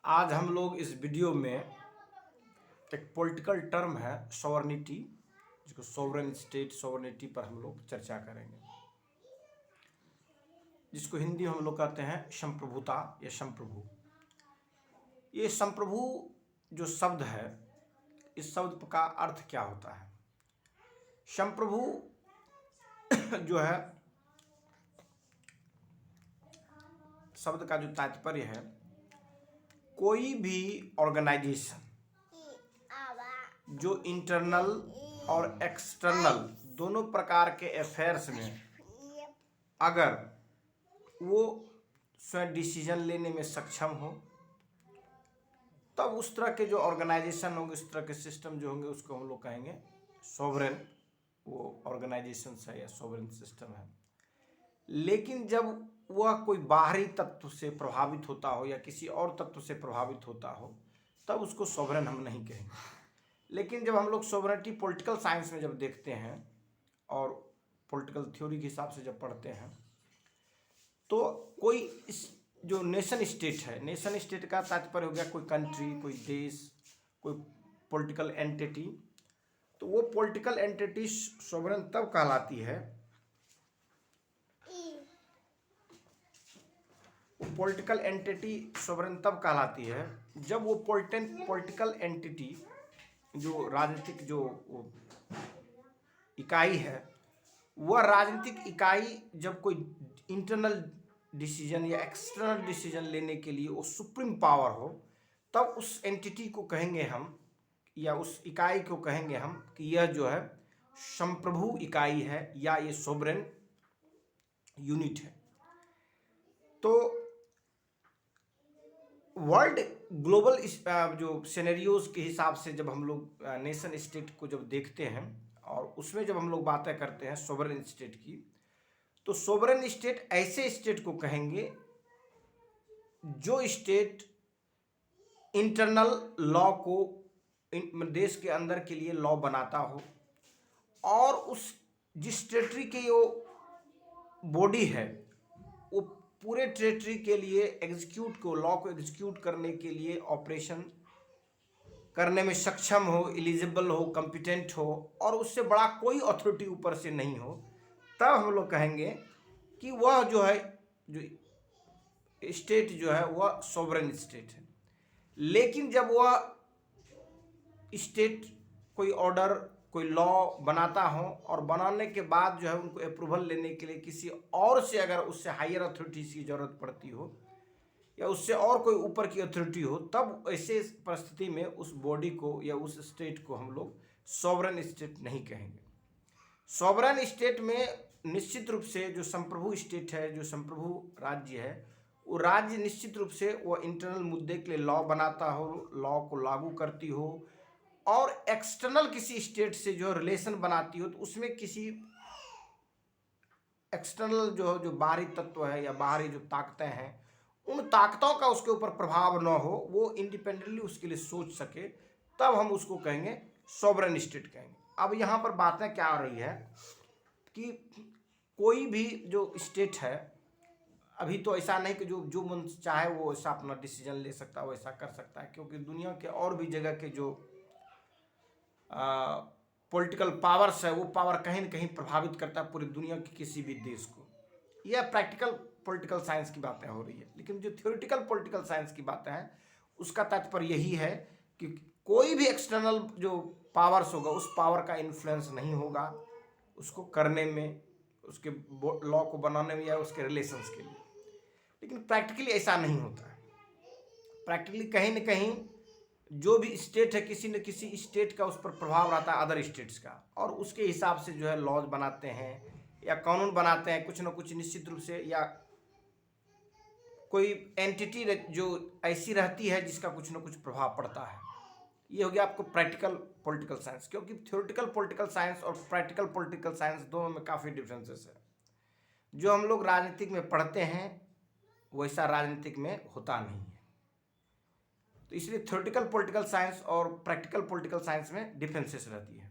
आज हम लोग इस वीडियो में एक पॉलिटिकल टर्म है सॉवरेनिटी, जिसको सॉवरेन स्टेट सॉवरेनिटी पर हम लोग चर्चा करेंगे, जिसको हिंदी में हम लोग कहते हैं संप्रभुता या संप्रभु। ये संप्रभु जो शब्द है, इस शब्द का अर्थ क्या होता है? संप्रभु जो है शब्द का जो तात्पर्य है, कोई भी ऑर्गेनाइजेशन जो इंटरनल और एक्सटर्नल दोनों प्रकार के अफेयर्स में अगर वो स्वयं डिसीजन लेने में सक्षम हो, तब उस तरह के जो ऑर्गेनाइजेशन होंगे, उस तरह के सिस्टम जो होंगे, उसको हम लोग कहेंगे सॉवरेन वो ऑर्गेनाइजेशन है या सॉवरेन सिस्टम है। लेकिन जब वह कोई बाहरी तत्व से प्रभावित होता हो या किसी और तत्व से प्रभावित होता हो, तब उसको सॉवरेन हम नहीं कहेंगे। लेकिन जब हम लोग सॉवरेनिटी पॉलिटिकल साइंस में जब देखते हैं और पॉलिटिकल थ्योरी के हिसाब से जब पढ़ते हैं, तो कोई इस जो नेशन स्टेट है, नेशन स्टेट का तात्पर्य हो गया कोई कंट्री, कोई देश, कोई पॉलिटिकल एंटिटी। तो वो पॉलिटिकल एंटिटी सॉवरेन तब कहलाती है, पॉलिटिकल एंटिटी सॉवरेन तब कहलाती है जब वो पॉलिटिकल एंटिटी जो राजनीतिक जो इकाई है, वह राजनीतिक इकाई जब कोई इंटरनल डिसीजन या एक्सटर्नल डिसीजन लेने के लिए वो सुप्रीम पावर हो, तब उस एंटिटी को कहेंगे हम, या उस इकाई को कहेंगे हम कि यह जो है संप्रभु इकाई है या ये सोवरेन यूनिट है। तो वर्ल्ड ग्लोबल जो सिनेरियोज के हिसाब से जब हम लोग नेशन स्टेट को जब देखते हैं और उसमें जब हम लोग बातें करते हैं सोवरेन स्टेट की, तो सोवरेन स्टेट ऐसे स्टेट को कहेंगे जो स्टेट इंटरनल लॉ को देश के अंदर के लिए लॉ बनाता हो, और उस जिस टेरिटरी के वो बॉडी है वो पूरे टेरिटरी के लिए लॉ को एग्जीक्यूट करने के लिए ऑपरेशन करने में सक्षम हो, एलिजिबल हो, कॉम्पिटेंट हो, और उससे बड़ा कोई अथॉरिटी ऊपर से नहीं हो, तब हम लोग कहेंगे कि वह जो है जो स्टेट जो है वह सॉवरेन स्टेट है। लेकिन जब वह स्टेट कोई ऑर्डर, कोई लॉ बनाता हो और बनाने के बाद जो है उनको अप्रूवल लेने के लिए किसी और से, अगर उससे हायर अथॉरिटीज की जरूरत पड़ती हो या उससे और कोई ऊपर की अथॉरिटी हो, तब ऐसे परिस्थिति में उस बॉडी को या उस स्टेट को हम लोग सॉवरेन स्टेट नहीं कहेंगे। सॉवरेन स्टेट में निश्चित रूप से जो संप्रभु स्टेट है, जो संप्रभु राज्य है, वो राज्य निश्चित रूप से वो इंटरनल मुद्दे के लिए लॉ बनाता हो, लॉ को लागू करती हो, और एक्सटर्नल किसी स्टेट से जो रिलेशन बनाती हो, तो उसमें किसी एक्सटर्नल जो बाहरी तत्व है या बाहरी जो ताकतें हैं, उन ताकतों का उसके ऊपर प्रभाव न हो, वो इंडिपेंडेंटली उसके लिए सोच सके, तब हम उसको कहेंगे सॉवरेन स्टेट कहेंगे। अब यहाँ पर बातें क्या आ रही है कि कोई भी जो स्टेट है, अभी तो ऐसा नहीं कि जो मन चाहे वो ऐसा अपना डिसीजन ले सकता है, वो ऐसा कर सकता है, क्योंकि दुनिया के और भी जगह के जो पॉलिटिकल पावर्स है, वो पावर कहीं ना कहीं प्रभावित करता है पूरी दुनिया के किसी भी देश को। यह प्रैक्टिकल पॉलिटिकल साइंस की बातें हो रही है, लेकिन जो थ्योरेटिकल पॉलिटिकल साइंस की बातें हैं, उसका तात्पर्य यही है कि कोई भी एक्सटर्नल जो पावर्स होगा, उस पावर का इन्फ्लुएंस नहीं होगा उसको करने में, उसके लॉ को बनाने में या उसके रिलेशंस के लिए। लेकिन प्रैक्टिकली ऐसा नहीं होता है। प्रैक्टिकली कहीं ना कहीं जो भी स्टेट है, किसी न किसी स्टेट का उस पर प्रभाव रहता है अदर स्टेट्स का, और उसके हिसाब से जो है लॉज बनाते हैं या कानून बनाते हैं कुछ न कुछ निश्चित रूप से, या कोई एंटिटी जो ऐसी रहती है जिसका कुछ न कुछ प्रभाव पड़ता है। ये हो गया आपको प्रैक्टिकल पॉलिटिकल साइंस, क्योंकि थ्योरेटिकल पॉलिटिकल साइंस और प्रैक्टिकल पॉलिटिकल साइंस दोनों में काफ़ी डिफरेंसेस है। जो हम लोग राजनीतिक में पढ़ते हैं वैसा राजनीतिक में होता नहीं है, तो इसलिए थ्योरेटिकल पॉलिटिकल साइंस और प्रैक्टिकल पॉलिटिकल साइंस में डिफरेंसेस रहती है।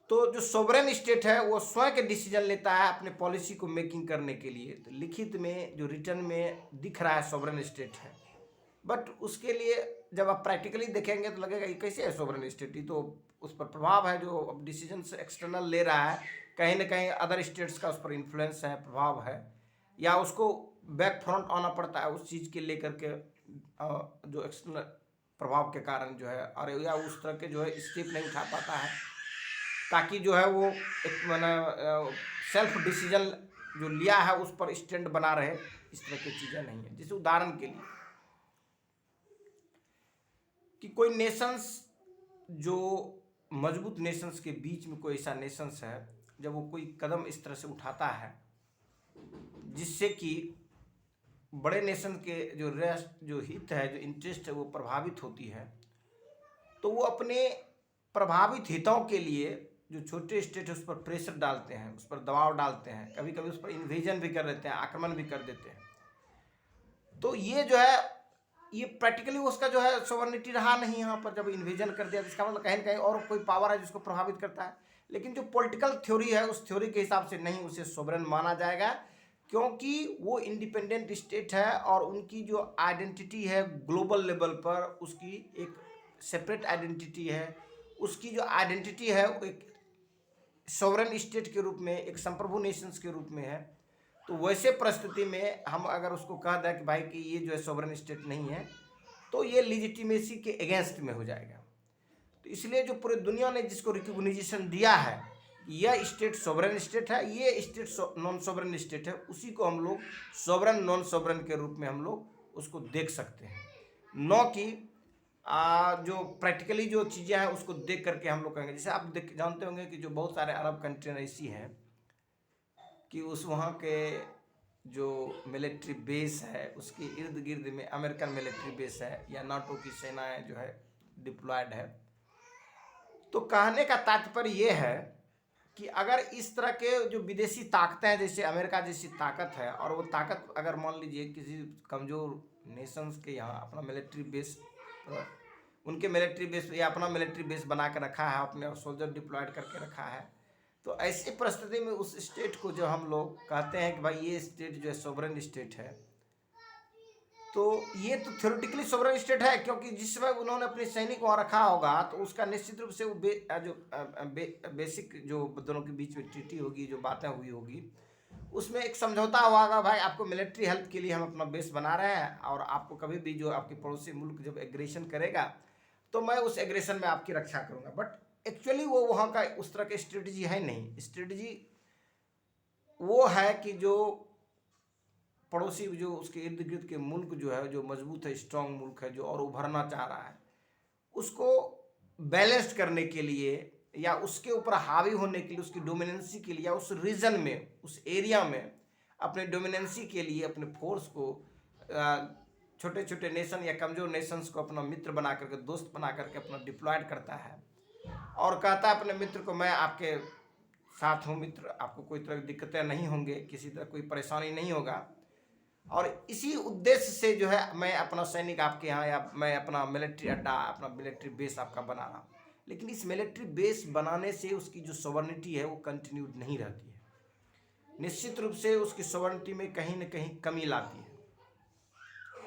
तो जो सोवरेन स्टेट है वो स्वयं के डिसीजन लेता है अपने पॉलिसी को मेकिंग करने के लिए। तो लिखित में जो रिटर्न में दिख रहा है सोवरेन स्टेट है, बट उसके लिए जब आप प्रैक्टिकली देखेंगे तो लगेगा ये कैसे है सोवरेन स्टेट, ही तो उस पर प्रभाव है, जो अब डिसीजन एक्सटर्नल ले रहा है, कहीं ना कहीं अदर स्टेट्स का उस पर इन्फ्लुएंस है, प्रभाव है, या उसको बैक फ्रंट आना पड़ता है उस चीज़ के लेकर के जो एक्सटर्नल प्रभाव के कारण जो है, और या उस तरह के जो है स्टेप नहीं उठा पाता है ताकि जो है वो एक मैंने सेल्फ डिसीजन जो लिया है उस पर स्टैंड बना रहे, इस तरह की चीज़ें नहीं है। जैसे उदाहरण के लिए कि कोई नेशंस जो मजबूत नेशंस के बीच में कोई ऐसा नेशंस है, जब वो कोई कदम इस तरह से उठाता है जिससे कि बड़े नेशन के जो रेस्ट जो हित है, जो इंटरेस्ट है, वो प्रभावित होती है, तो वो अपने प्रभावित हितों के लिए जो छोटे स्टेट है उस पर प्रेशर डालते हैं, उस पर दबाव डालते हैं, कभी कभी उस पर इन्वेजन भी कर देते हैं, आक्रमण भी कर देते हैं। तो ये जो है ये प्रैक्टिकली उसका जो है सोवर्निटी रहा नहीं यहाँ पर, जब इन्वेजन कर दिया, इसका मतलब कहीं ना कहीं और कोई पावर है जिसको प्रभावित करता है। लेकिन जो पॉलिटिकल थ्योरी है उस थ्योरी के हिसाब से नहीं उसे सोवरेन माना जाएगा, क्योंकि वो इंडिपेंडेंट स्टेट है और उनकी जो आइडेंटिटी है ग्लोबल लेवल पर, उसकी एक सेपरेट आइडेंटिटी है, उसकी जो आइडेंटिटी है वो एक सोवरेन स्टेट के रूप में, एक संप्रभु नेशंस के रूप में है। तो वैसे परिस्थिति में हम अगर उसको कह दें कि भाई कि ये जो है सोवरेन स्टेट नहीं है, तो ये लिजिटिमेसी के अगेंस्ट में हो जाएगा। तो इसलिए जो पूरी दुनिया ने जिसको रिकॉग्निशन दिया है यह स्टेट सोवरेन स्टेट है, ये स्टेट नॉन सोवरेन स्टेट है, उसी को हम लोग सोवरेन नॉन सोवरेन के रूप में हम लोग उसको देख सकते हैं। न कि जो प्रैक्टिकली जो चीज़ें हैं उसको देख करके हम लोग कहेंगे। जैसे आप जानते होंगे कि जो बहुत सारे अरब कंट्री ऐसी हैं कि उस वहाँ के जो मिलिट्री बेस है उसके इर्द गिर्द में अमेरिकन मिलिट्री बेस है या नाटो की सेनाएं जो है डिप्लॉयड है। तो कहने का तात्पर्य ये है कि अगर इस तरह के जो विदेशी ताकतें हैं, जैसे अमेरिका जैसी ताकत है, और वो ताकत अगर मान लीजिए किसी कमज़ोर नेशंस के यहाँ अपना मिलिट्री बेस, उनके मिलिट्री बेस या अपना मिलिट्री बेस बना के रखा है, अपने सोल्जर डिप्लॉयड करके रखा है, तो ऐसी परिस्थिति में उस स्टेट को जो हम लोग कहते हैं कि भाई ये स्टेट जो है सोवरेन स्टेट है, तो ये तो थ्योरेटिकली सोवरेन स्टेट है, क्योंकि जिस समय उन्होंने अपने सैनिक वहाँ रखा होगा तो उसका निश्चित रूप से वो बेसिक जो दोनों के बीच में ट्रीटी होगी, जो बातें हुई होगी, उसमें एक समझौता हुआ होगा, भाई आपको मिलिट्री हेल्प के लिए हम अपना बेस बना रहे हैं, और आपको कभी भी जो आपके पड़ोसी मुल्क जब एग्रेशन करेगा तो मैं उस एग्रेशन में आपकी रक्षा करूँगा। बट एक्चुअली वो वहाँ का उस तरह की स्ट्रेटजी है नहीं। स्ट्रेटजी वो है कि जो पड़ोसी जो उसके इर्द गिर्द के मुल्क जो है, जो मजबूत है, स्ट्रांग मुल्क है, जो और उभरना चाह रहा है, उसको बैलेंस्ड करने के लिए या उसके ऊपर हावी होने के लिए, उसकी डोमिनेंसी के लिए, या उस रीजन में, उस एरिया में अपने डोमिनेंसी के लिए अपने फोर्स को छोटे छोटे नेशन या कमज़ोर नेशंस को अपना मित्र बना करके, दोस्त बना करके अपना डिप्लॉयड करता है, और कहता है अपने मित्र को मैं आपके साथ हूँ मित्र, आपको कोई तरह की दिक्कतें नहीं होंगे, किसी तरह कोई परेशानी नहीं होगा, और इसी उद्देश्य से जो है मैं अपना सैनिक आपके यहाँ या मैं अपना मिलिट्री अड्डा, अपना मिलिट्री बेस आपका बना रहा हूँ। लेकिन इस मिलिट्री बेस बनाने से उसकी जो सोवर्निटी है वो कंटिन्यूड नहीं रहती है, निश्चित रूप से उसकी सोवर्निटी में कहीं ना कहीं कमी लाती है।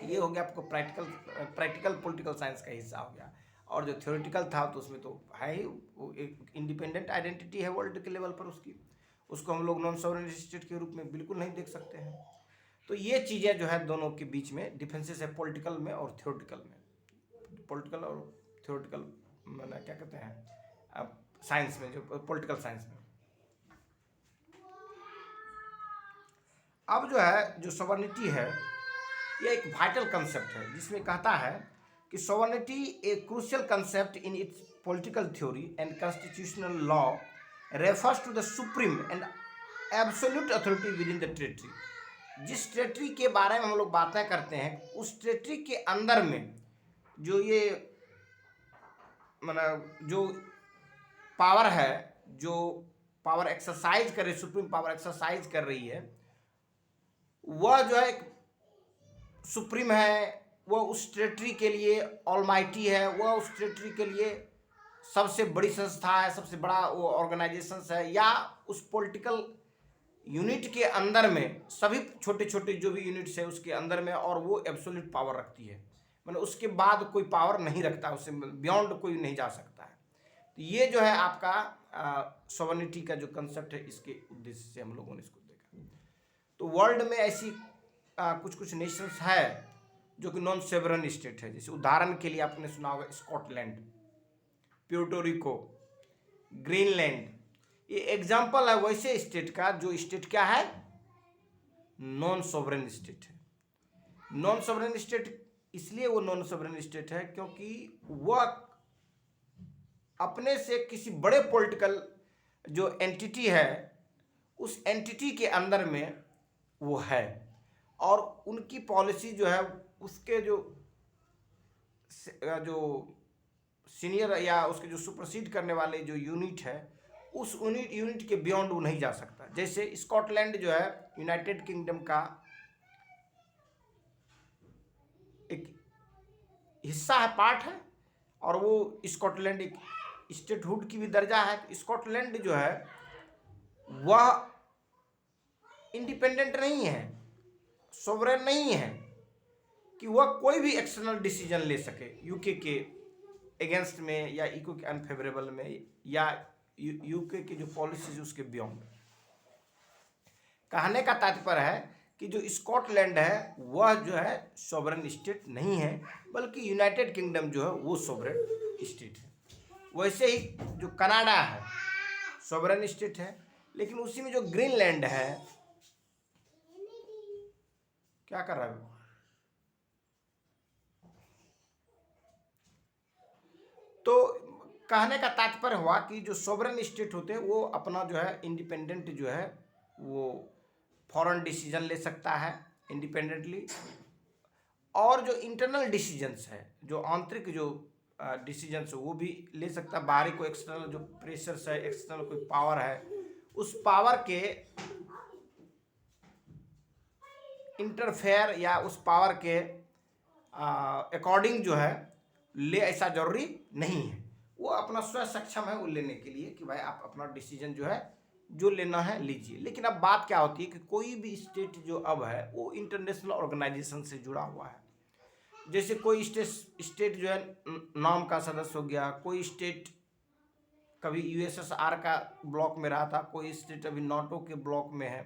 ये हो गया आपको प्रैक्टिकल पॉलिटिकल साइंस का हिस्सा हो गया। और जो थ्योरेटिकल था तो उसमें तो है ही, वो एक इंडिपेंडेंट आइडेंटिटी है वर्ल्ड के लेवल पर उसकी, उसको हम लोग नॉन सोवरेन स्टेट के रूप में बिल्कुल नहीं देख सकते हैं। तो ये चीज़ें जो है दोनों के बीच में डिफरेंसेस है, पॉलिटिकल में और थ्योरेटिकल में। पॉलिटिकल और थ्योरेटिकल मैंने क्या कहते हैं अब साइंस में, जो पॉलिटिकल साइंस में। अब जो है जो सॉवरेनिटी है ये एक वाइटल कंसेप्ट है, जिसमें कहता है कि sovereignty a crucial concept in its political theory and constitutional law refers to the supreme and absolute authority within the territory. जिस टेरिटरी के बारे में हम लोग बातें करते हैं, उस टेरिटरी के अंदर में जो ये मतलब जो पावर है, जो पावर एक्सरसाइज कर रही, सुप्रीम पावर एक्सरसाइज कर रही है, वह जो है सुप्रीम है, वह उस टेरिटरी के लिए ऑलमाइटी है, वह उस टेरिटरी के लिए सबसे बड़ी संस्था है, सबसे बड़ा वो ऑर्गेनाइजेशन है, या उस पॉलिटिकल यूनिट के अंदर में सभी छोटे छोटे जो भी यूनिट्स है उसके अंदर में, और वो एब्सोल्यूट पावर रखती है। मतलब उसके बाद कोई पावर नहीं रखता, उससे बियॉन्ड कोई नहीं जा सकता है। तो ये जो है आपका सॉवरेनिटी का जो कंसेप्ट है, इसके उद्देश्य से हम लोगों ने इसको देखा। तो वर्ल्ड में ऐसी कुछ कुछ नेशंस है जो कि नॉन सोवरेन स्टेट है। जैसे उदाहरण के लिए आपने सुना होगा स्कॉटलैंड, प्यूर्टो रिको, ग्रीनलैंड, ये एग्जाम्पल है वैसे स्टेट का जो स्टेट क्या है, नॉन सोवरेन स्टेट है। नॉन सोवरेन स्टेट इसलिए वो नॉन सोवरेन स्टेट है क्योंकि वह अपने से किसी बड़े पॉलिटिकल जो एंटिटी है उस एंटिटी के अंदर में वो है, और उनकी पॉलिसी जो है उसके जो सीनियर या उसके जो सुपरसीड करने वाले जो यूनिट है उस यूनिट के बियॉन्ड वो नहीं जा सकता। जैसे स्कॉटलैंड जो है यूनाइटेड किंगडम का एक हिस्सा है, पार्ट है, और वो स्कॉटलैंड एक स्टेटहुड की भी दर्जा है। स्कॉटलैंड जो है वह इंडिपेंडेंट नहीं है, सोवरेन नहीं है कि वह कोई भी एक्सटर्नल डिसीजन ले सके यूके के अगेंस्ट में या यूके के अनफेवरेबल में, या यूके की जो पॉलिसीज उसके बियॉन्ड। कहने का तात्पर्य है कि जो स्कॉटलैंड है वह जो है सोवरेन स्टेट नहीं है, बल्कि यूनाइटेड किंगडम जो है वो सोवरेन स्टेट है। वैसे ही जो कनाडा है सोवरेन स्टेट है, लेकिन उसी में जो ग्रीनलैंड है, क्या कर रहा है, तो कहने का तात्पर्य हुआ कि जो सोवरेन स्टेट होते हैं वो अपना जो है इंडिपेंडेंट जो है वो फॉरेन डिसीजन ले सकता है इंडिपेंडेंटली, और जो इंटरनल डिसीजंस है, जो आंतरिक जो डिसीजंस है वो भी ले सकता है। बाहरी कोई एक्सटर्नल जो प्रेशर्स है, एक्सटर्नल कोई पावर है, उस पावर के इंटरफेयर या उस पावर के अकॉर्डिंग जो है ले, ऐसा जरूरी नहीं है। वो अपना स्वयं सक्षम है वो लेने के लिए कि भाई आप अपना डिसीजन जो है जो लेना है लीजिए। लेकिन अब बात क्या होती है कि कोई भी स्टेट जो अब है वो इंटरनेशनल ऑर्गेनाइजेशन से जुड़ा हुआ है। जैसे कोई स्टेट जो है नाम का सदस्य हो गया, कोई स्टेट कभी यूएसएसआर का ब्लॉक में रहा था, कोई स्टेट अभी नाटो के ब्लॉक में है,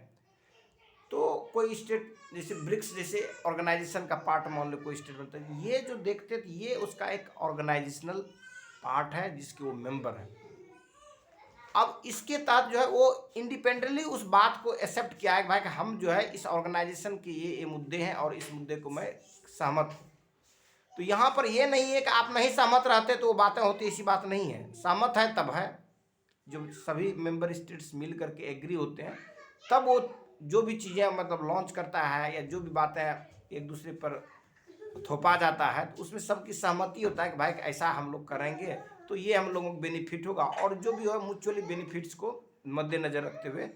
तो कोई स्टेट जैसे ब्रिक्स जैसे ऑर्गेनाइजेशन का पार्ट मान लो कोई स्टेट बनता है। ये जो देखते हैं ये उसका एक ऑर्गेनाइजेशनल पार्ट है जिसके वो मेंबर है। अब इसके तहत जो है वो इंडिपेंडेंटली उस बात को एक्सेप्ट किया है कि भाई हम जो है इस ऑर्गेनाइजेशन के ये मुद्दे हैं और इस मुद्दे को मैं सहमत हूँ। तो यहाँ पर ये नहीं है कि आप नहीं सहमत रहते तो वो बातें होती, ऐसी बात नहीं है। सहमत है तब है जब सभी मेंबर स्टेट्स मिल करके एग्री होते हैं, तब वो जो भी चीज़ें मतलब लॉन्च करता है या जो भी बातें एक दूसरे पर थोपा जाता है तो उसमें सबकी सहमति होता है कि भाई ऐसा हम लोग करेंगे तो ये हम लोगों को बेनिफिट होगा, और जो भी हो म्यूचुअली बेनिफिट्स को मद्देनज़र रखते हुए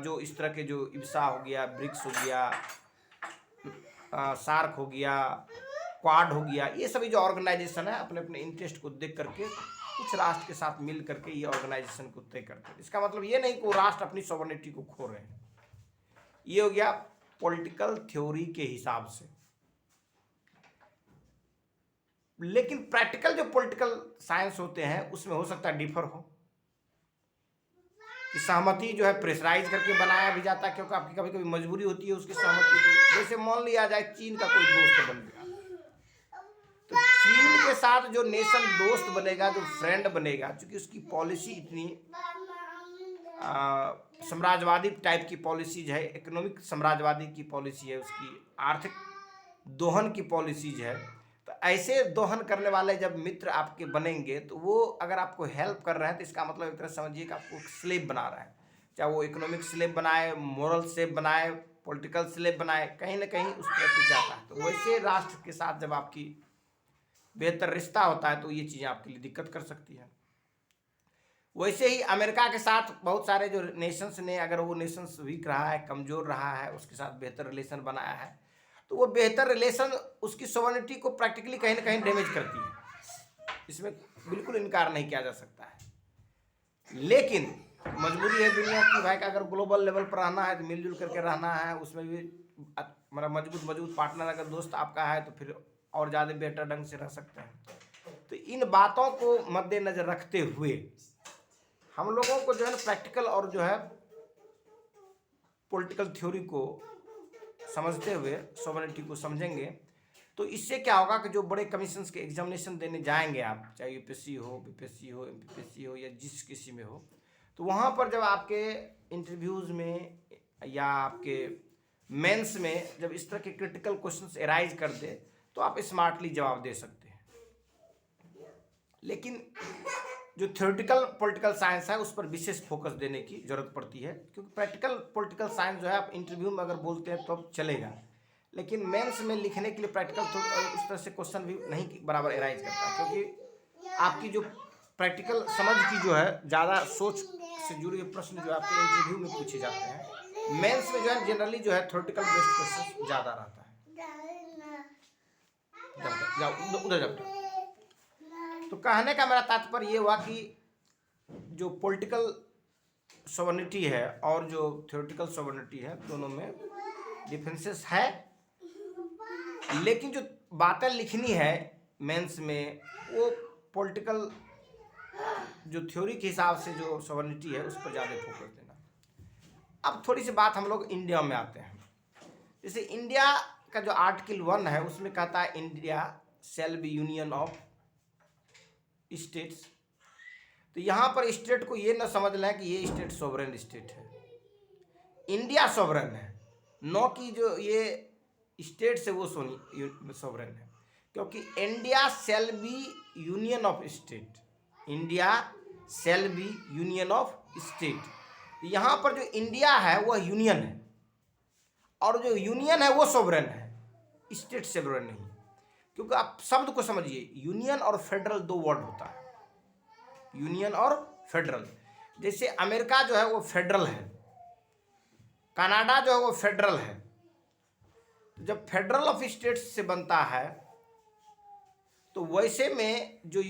जो इस तरह के जो इब्सा हो गया, ब्रिक्स हो गया, सार्क हो गया, क्वाड हो गया, ये सभी जो ऑर्गेनाइजेशन है अपने अपने इंटरेस्ट को देख करके कुछ राष्ट्र के साथ मिल करके ये ऑर्गेनाइजेशन को तय करते हैं। इसका मतलब ये नहीं कि वो राष्ट्र अपनी सॉवरेनिटी को खो रहे हैं। ये हो गया पॉलिटिकल थ्योरी के हिसाब से। लेकिन प्रैक्टिकल जो पॉलिटिकल साइंस होते हैं उसमें हो सकता है डिफर हो, कि सहमति जो है प्रेशराइज करके बनाया भी जाता है, क्योंकि आपकी कभी कभी मजबूरी होती है उसकी सहमति के लिए। जैसे मान लिया जाए चीन का कोई दोस्त बन गया, तो चीन के साथ जो नेशन दोस्त बनेगा, जो फ्रेंड बनेगा, क्योंकि उसकी पॉलिसी इतनी साम्राज्यवादी टाइप की पॉलिसीज है, इकोनॉमिक साम्राज्यवादी की पॉलिसी है, उसकी आर्थिक दोहन की पॉलिसीज है। तो ऐसे दोहन करने वाले जब मित्र आपके बनेंगे तो वो अगर आपको हेल्प कर रहे हैं तो इसका मतलब एक तरह समझिए कि आपको स्लेव बना रहा है, चाहे वो इकोनॉमिक स्लेव बनाए, मोरल स्लेव बनाए, पॉलिटिकल स्लेव बनाए, कहीं ना कहीं उस तरह से जाता है। तो वैसे राष्ट्र के साथ जब आपकी बेहतर रिश्ता होता है तो ये चीज़ें आपके लिए दिक्कत कर सकती है। वैसे ही अमेरिका के साथ बहुत सारे जो नेशंस ने, अगर वो नेशंस वीक रहा है, कमज़ोर रहा है, उसके साथ बेहतर रिलेशन बनाया है, तो वो बेहतर रिलेशन उसकी सॉवरेनिटी को प्रैक्टिकली कहीं ना कहीं डैमेज करती है। इसमें बिल्कुल इनकार नहीं किया जा सकता है। लेकिन मजबूरी है दुनिया की भाई का, अगर ग्लोबल लेवल पर रहना है तो मिलजुल करके रहना है, उसमें भी मतलब मजबूत पार्टनर अगर दोस्त आपका है तो फिर और ज़्यादा बेहतर ढंग से रह सकते हैं। तो इन बातों को मद्देनजर रखते हुए हम लोगों को जो है प्रैक्टिकल और जो है पॉलिटिकल थ्योरी को समझते हुए सॉवरेनिटी को समझेंगे, तो इससे क्या होगा कि जो बड़े कमीशंस के एग्जामिनेशन देने जाएंगे आप, चाहे यूपीएससी हो, बीपीएससी हो, एमपीएससी हो या जिस किसी में हो, तो वहाँ पर जब आपके इंटरव्यूज़ में या आपके मेंस में जब इस तरह के क्रिटिकल क्वेश्चंस एराइज कर दे तो आप स्मार्टली जवाब दे सकते हैं। लेकिन जो थ्योरेटिकल पॉलिटिकल साइंस है उस पर विशेष फोकस देने की जरूरत पड़ती है, क्योंकि प्रैक्टिकल पॉलिटिकल साइंस जो है आप इंटरव्यू में अगर बोलते हैं तो अब चलेगा, लेकिन मेंस में लिखने के लिए प्रैक्टिकल उस तरह से क्वेश्चन भी नहीं बराबर एराइज करता, क्योंकि आपकी जो प्रैक्टिकल समझ की जो है ज़्यादा सोच से जुड़े हुए प्रश्न जो आपके इंटरव्यू में पूछे जाते हैं। मेंस में जो है जनरली जो है थ्योरेटिकल बेस्ड क्वेश्चन ज़्यादा रहता है। उधर जाओ। तो कहने का मेरा तात्पर्य ये हुआ कि जो पॉलिटिकल सॉवरेनिटी है और जो थ्योरेटिकल सॉवरेनिटी है दोनों में डिफरेंसेस है, लेकिन जो बातें लिखनी है मेंस में वो पॉलिटिकल जो थ्योरी के हिसाब से जो सॉवरेनिटी है उस पर ज़्यादा फोकस देना। अब थोड़ी सी बात हम लोग इंडिया में आते हैं। जैसे इंडिया का जो आर्टिकल 1 है उसमें कहता है India shall be union of states. तो यहाँ पर स्टेट को ये न समझ लें कि ये स्टेट सोवरेन स्टेट है, इंडिया सोवरेन है, नो कि जो ये स्टेट से वो सोवरेन है, क्योंकि India shall be union of state, India shall be union of state. यहाँ पर जो इंडिया है वह यूनियन है और जो यूनियन है वो सोवरेन है, स्टेट सोवरेन नहीं। क्योंकि आप शब्द को समझिए, यूनियन और फेडरल दो वर्ड होता है, यूनियन और फेडरल। जैसे अमेरिका जो है वो फेडरल है, कनाडा जो है वो फेडरल है। तो जब फेडरल ऑफ स्टेट्स से बनता है तो वैसे में जो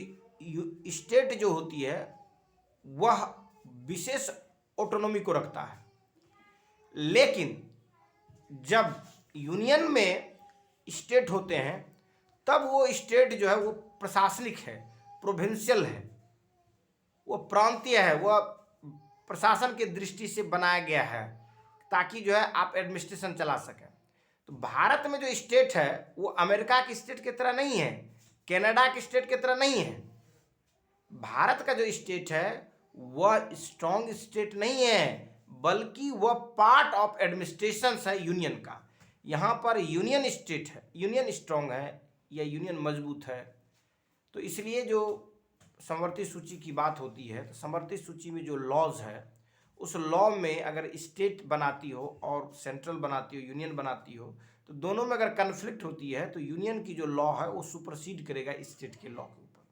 स्टेट जो होती है वह विशेष ऑटोनॉमी को रखता है, लेकिन जब यूनियन में स्टेट होते हैं तब वो स्टेट जो है वो प्रशासनिक है, प्रोविंशियल है, वो प्रांतीय है, वो प्रशासन की दृष्टि से बनाया गया है ताकि जो है आप एडमिनिस्ट्रेशन चला सकें। तो भारत में जो स्टेट है वो अमेरिका की स्टेट की तरह नहीं है, कनाडा की स्टेट की तरह नहीं है। भारत का जो स्टेट है वह स्ट्रॉन्ग स्टेट नहीं है, बल्कि वह पार्ट ऑफ एडमिनिस्ट्रेशन है यूनियन का। यहाँ पर यूनियन स्टेट है, यूनियन स्ट्रॉन्ग है या यूनियन मजबूत है। तो इसलिए जो समवर्ती सूची की बात होती है तो समवर्ती सूची में जो लॉज है उस लॉ में अगर स्टेट बनाती हो और सेंट्रल बनाती हो, यूनियन बनाती हो, तो दोनों में अगर कन्फ्लिक्ट होती है तो यूनियन की जो लॉ है वो सुपरसीड करेगा स्टेट के लॉ के ऊपर।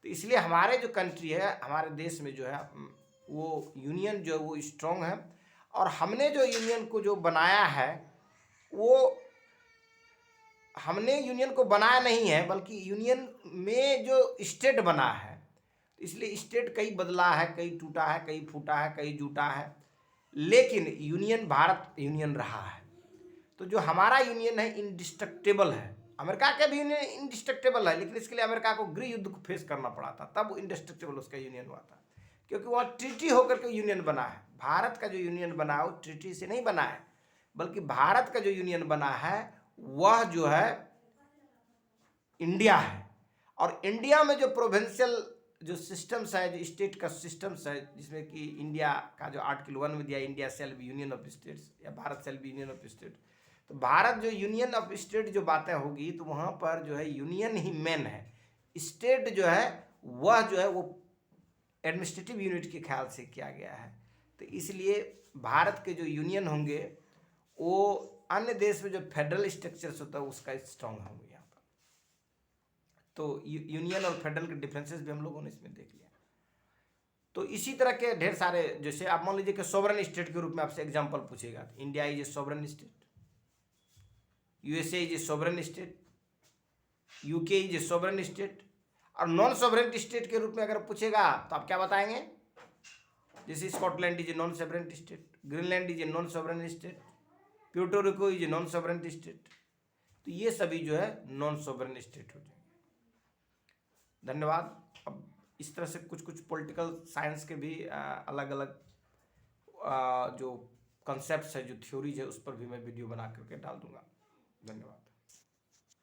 तो इसलिए हमारे जो कंट्री है, हमारे देश में जो है वो यूनियन जो है वो स्ट्रॉन्ग है। और हमने जो यूनियन को जो बनाया है वो हमने यूनियन को बनाया नहीं है, बल्कि यूनियन में जो स्टेट बना है, इसलिए स्टेट कई बदला है, कई टूटा है, कई फूटा है, कई जुटा है, लेकिन यूनियन भारत यूनियन रहा है। तो जो हमारा यूनियन है इंडिस्ट्रक्टेबल है। अमेरिका का भी यूनियन इंडिस्ट्रक्टेबल है, लेकिन इसके लिए अमेरिका को गृह युद्ध को फेस करना पड़ा था, तब वो इंडिस्ट्रक्टेबल उसका यूनियन हुआ था, क्योंकि वह ट्रीटी होकर के यूनियन बना है। भारत का जो यूनियन बना है वो ट्रीटी से नहीं बना है, बल्कि भारत का जो यूनियन बना है वह जो है इंडिया है। और इंडिया में जो प्रोविंशियल जो सिस्टम्स है, जो स्टेट का सिस्टम्स है, जिसमें कि इंडिया का जो आर्टिकल 1 में दिया India shall be union of states या Bharat shall be union of state, तो भारत जो यूनियन ऑफ स्टेट जो बातें होगी तो वहाँ पर जो है यूनियन ही मेन है, स्टेट जो है वह जो है वो एडमिनिस्ट्रेटिव यूनिट के ख्याल से किया गया है। तो इसलिए भारत के जो यूनियन होंगे वो अन्य देश में जो फेडरल स्ट्रक्चर्स होता है उसका स्ट्रॉन्ग होंगे यहाँ पर। तो यूनियन और फेडरल के डिफरेंसेस भी हम लोगों ने इसमें देख लिया। तो इसी तरह के ढेर सारे, जैसे आप मान लीजिए कि सोवरेन स्टेट के रूप में आपसे एग्जांपल पूछेगा, India is a sovereign state, USA is a sovereign state, UK is a sovereign state. और नॉन सोवरेन स्टेट के रूप में अगर पूछेगा तो आप क्या बताएंगे? जैसे Scotland is a non sovereign state, Greenland is a non sovereign state, Puerto Rico is a non sovereign state, तो ये सभी जो है नॉन सॉवरेन स्टेट हो जाएंगे। धन्यवाद। अब इस तरह से कुछ कुछ पॉलिटिकल साइंस के भी अलग अलग जो कॉन्सेप्ट्स है, जो थ्योरीज है, उस पर भी मैं वीडियो बना करके डाल दूंगा। धन्यवाद।